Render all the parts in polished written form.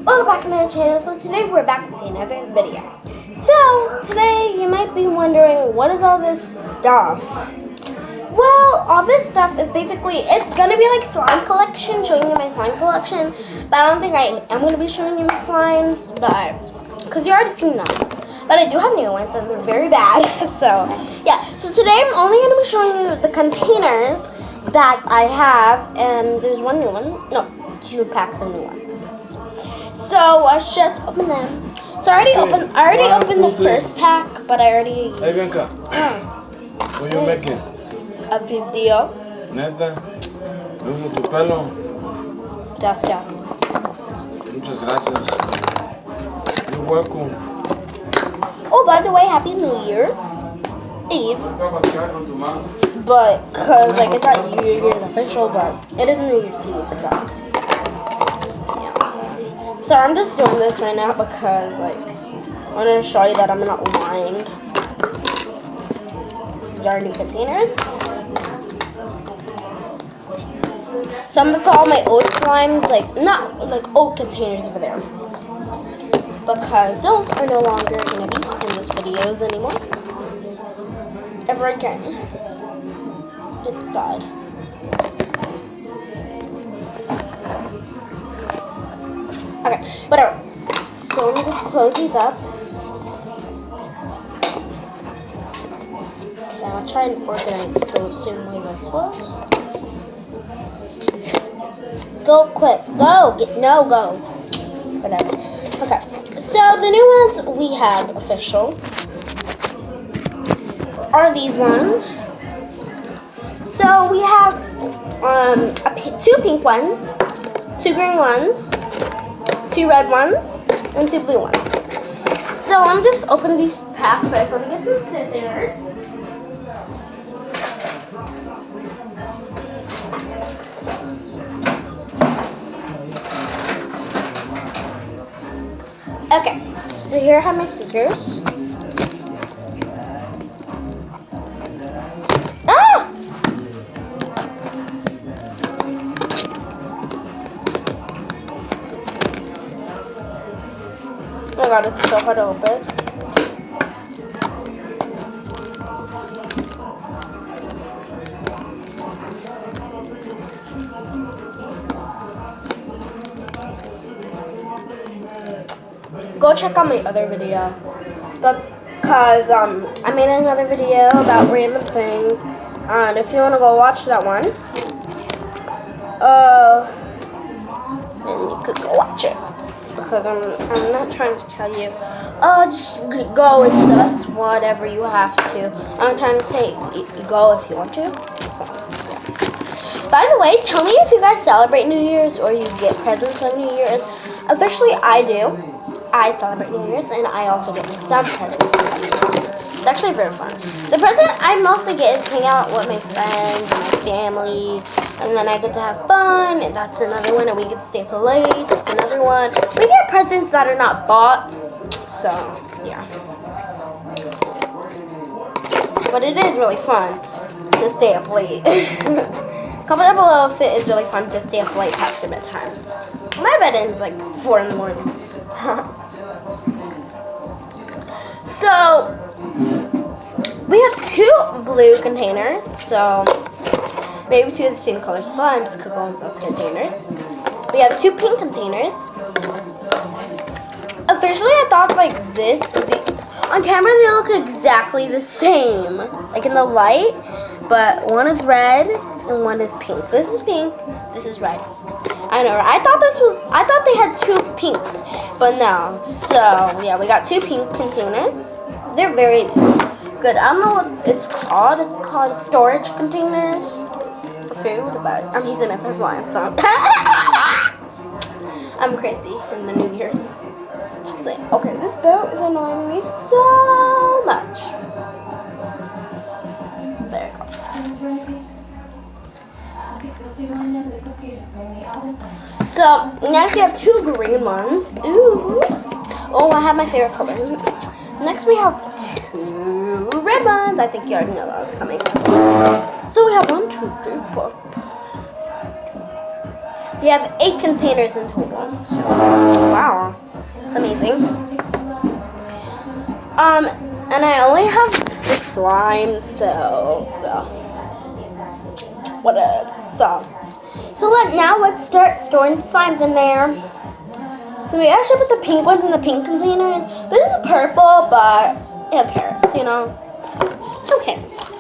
Welcome back to my channel. So today we're back with another video. So today you might be wondering, what is all this stuff? Well, all this stuff is basically, it's gonna be like slime collection, showing you my slime collection. But I don't think I am gonna be showing you my slimes, but because you already seen them. But I do have new ones and they're very bad. So yeah. So today I'm only gonna be showing you the containers that I have, and there's one new one. No, 2 packs of new ones. So let's just open them. So I already opened the first pack, but I already. Hey Bianca, what you making? A video. Neta, me gusta tu pelo. Gracias. Muchas gracias. You're welcome. Oh, by the way, Happy New Year's Eve. But cause like it's not New Year's official, but it is New Year's Eve, so. So I'm just doing this right now because like I wanted to show you that I'm not lying. This is our new containers. So I'm gonna put all my old slimes, like not like old containers over there, because those are no longer gonna be in these videos anymore. Ever again. It's sad. Okay, whatever. So let me just close these up. Okay, I'll try and organize those same way this was. Go quick. Go. Go. Whatever. Okay. So the new ones we have official are these ones. So we have 2 pink ones, 2 green ones, 2 red ones, and 2 blue ones. So I'm just opening these packs first. Let me get some scissors. Okay, so here I have my scissors. Ah! Oh my god, it's so hard to open. Go check out my other video, because I made another video about random things, and if you want to go watch that one, then you could go watch it, because I'm not trying to tell you, just go and stuff, whatever you have to. I'm trying to say, go if you want to. So, yeah. By the way, tell me if you guys celebrate New Year's or you get presents on New Year's. Officially, I do. I celebrate New Year's, and I also get some presents on New Year's. It's actually very fun. The present I mostly get is hang out with my friends and my family, and then I get to have fun, and that's another one, and we get to stay up late, that's another one. We get presents that are not bought, so, yeah. But it is really fun to stay up late. Comment down below if it is really fun to stay up late past your bedtime. My bed ends like 4 in the morning. So, we have 2 blue containers, so maybe 2 of the same color slimes could go in those containers. We have 2 pink containers. Officially, I thought like this, on camera they look exactly the same, like in the light, but one is red and one is pink. This is pink, this is red. I know, I thought they had 2 pinks, but no. So, yeah, we got 2 pink containers. They're very good. I don't know what it's called. It's called storage containers for food, but I'm using it for blind, so. I'm crazy in the New Year's. Just saying. Okay, this boat is annoying me so much. There you go. So, next we have 2 green ones. Ooh. Oh, I have my favorite color. Next we have 2 red ones. I think you already know that was coming. So we have 1, 2, 3, 4. We We have 8 containers in total. So, wow, it's amazing. And I only have 6 slimes, so what else? So now let's start storing the slimes in there. So we actually put the pink ones in the pink containers. This is purple, but who cares, you know? Who cares?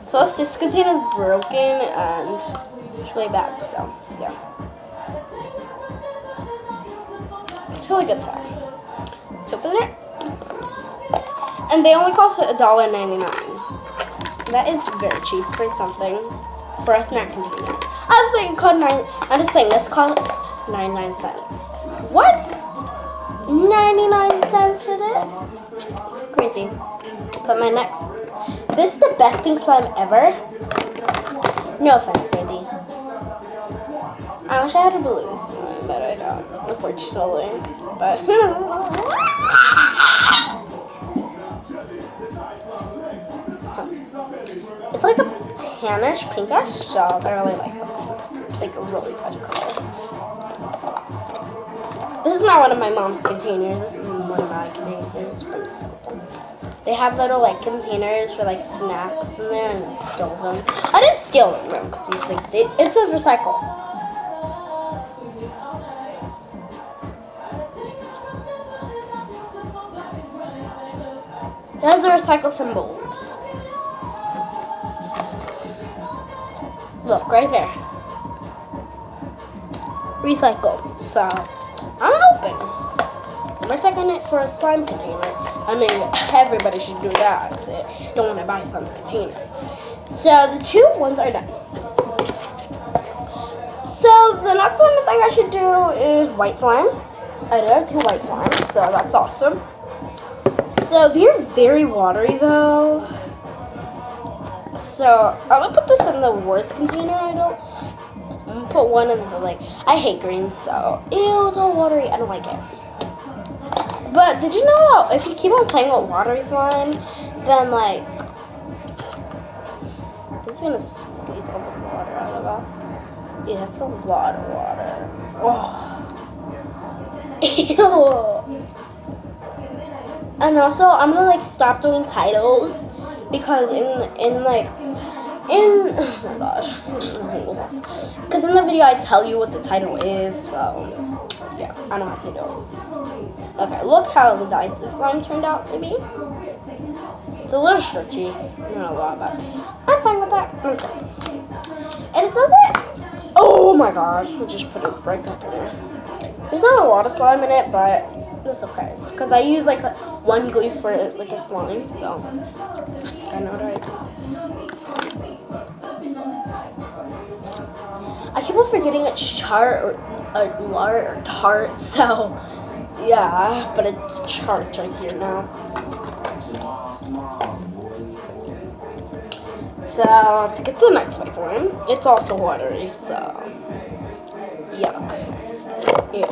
So this container is broken and it's really bad, so yeah. It's really good stuff. So open it. And they only cost $1.99. That is very cheap for something, for a snack container. I'm just playing, this costs 99 cents. What? 99 cents for this? Crazy. But my next, this is the best pink slime ever. No offense, baby. I wish I had a blue slime, but I don't, unfortunately. But it's like a tannish pinkish, so I really like this. It's like a really touchy color. This is not one of my mom's containers. This is one of my containers from school. They have little like containers for like snacks in there, and I stole them. I didn't steal them though, because it says recycle. It has a recycle symbol. Look, right there. Recycle. So, I'm hoping. I'm recycling it for a slime container. I mean, everybody should do that if they don't want to buy slime containers. So, the 2 ones are done. So, the next one thing I should do is white slimes. I do have 2 white slimes, so that's awesome. So, they're very watery though. So, I'm gonna put this in the worst container. I'm gonna put one in the, like, I hate green, so, ew, it's all watery. I don't like it. But, did you know that if you keep on playing with watery slime, then, like, this is gonna squeeze all the water out of it. Yeah, that's a lot of water. Oh. Ew. And also, I'm gonna, like, stop doing titles. Because oh my god, because in the video I tell you what the title is, so yeah, I know how to do it. Okay, look how the dice slime turned out to be. It's a little stretchy, not a lot, but I'm fine with that. Okay. And it doesn't, oh my god, I just put it right back in there. There's not a lot of slime in it, but that's okay, because I use like 1 glue for like a slime, so I know what I do. I keep on forgetting it's chart or lard or tart, so yeah, but it's chart right here now. So to get to the next way for him, it's also watery, so yuck. Yeah.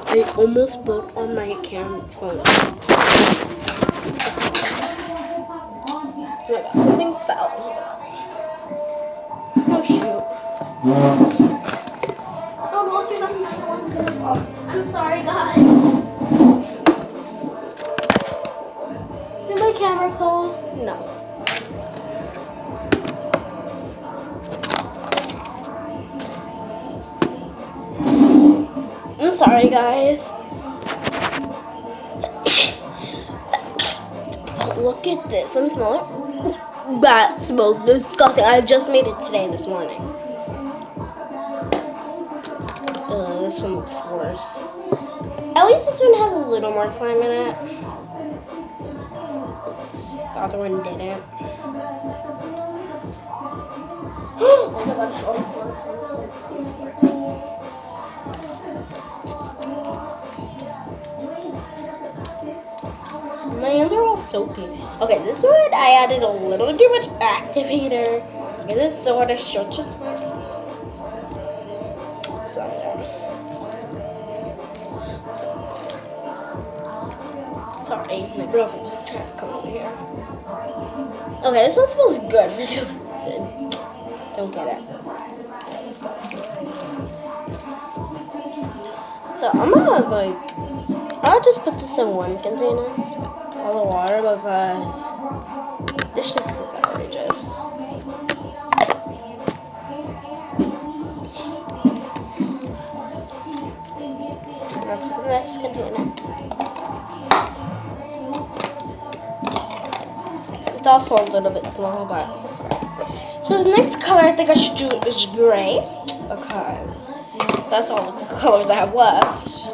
I almost broke on my camera phone. Oh my god, something fell. Oh shoot. Oh no, dude, I'm sorry, guys. Did my camera fall? No. I'm sorry, guys. Look at this. I'm smelling. That smells disgusting. I just made it today, this morning. This one looks worse. At least this one has a little more slime in it. The other one didn't. Oh my god, so my hands are all soapy. Okay, this one I added a little too much activator. Is it so what I should just press? So Sorry, my girlfriend was trying to come over here. Okay, this one smells good for some reason. Don't get it. So I'm gonna I'll just put this in one container for the water because this just is outrageous. Let's put in this container. It's also a little bit small, but so the next color I think I should do is gray because that's all the colors I have left.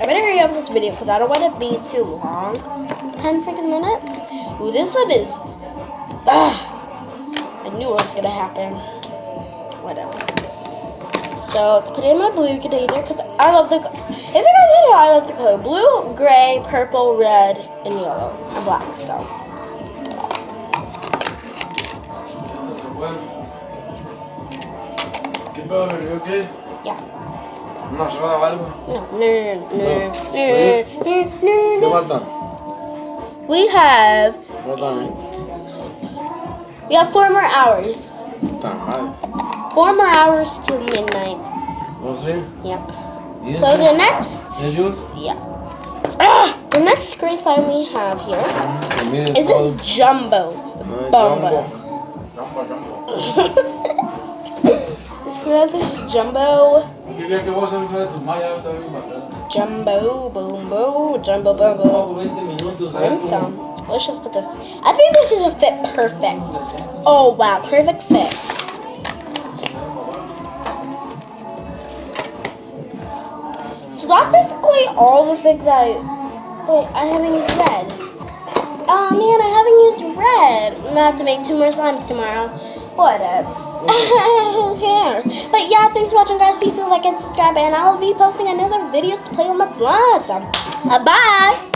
I better hurry up this video because I don't want it to be too long. 10 freaking minutes. Ooh, this one is. I knew it was gonna happen. Whatever. So let's put it in my blue container because I love the. If you're gonna know, I love the color blue, gray, purple, red, and yellow, and black. So. ¿Qué pedo, you okay? Yeah. ¿Una soda o algo? No. ¿Qué falta? We have No también. 4 more hours. Está mal. 4 more hours till midnight. ¿No sí? Yep. ¿Y So este? the next, ¿Es yours? yeah. The next gray slime we have here También is this Jumbo. Jumbo. We have this Jumbo. Quería que vos salgas de tu malla ahorita mismo. Jumbo, boom, boom, Jumbo, boom, boom. 20 minutos. So, let's just put this. I think this is a fit perfect. Oh wow, perfect fit. So that's basically all the things wait, I haven't used red. Oh man, I haven't used red. I'm gonna have to make 2 more slimes tomorrow. Whatevs. Who cares? But yeah, thanks for watching, guys. Please like and subscribe, and I will be posting another videos to play with my slimes. So, bye.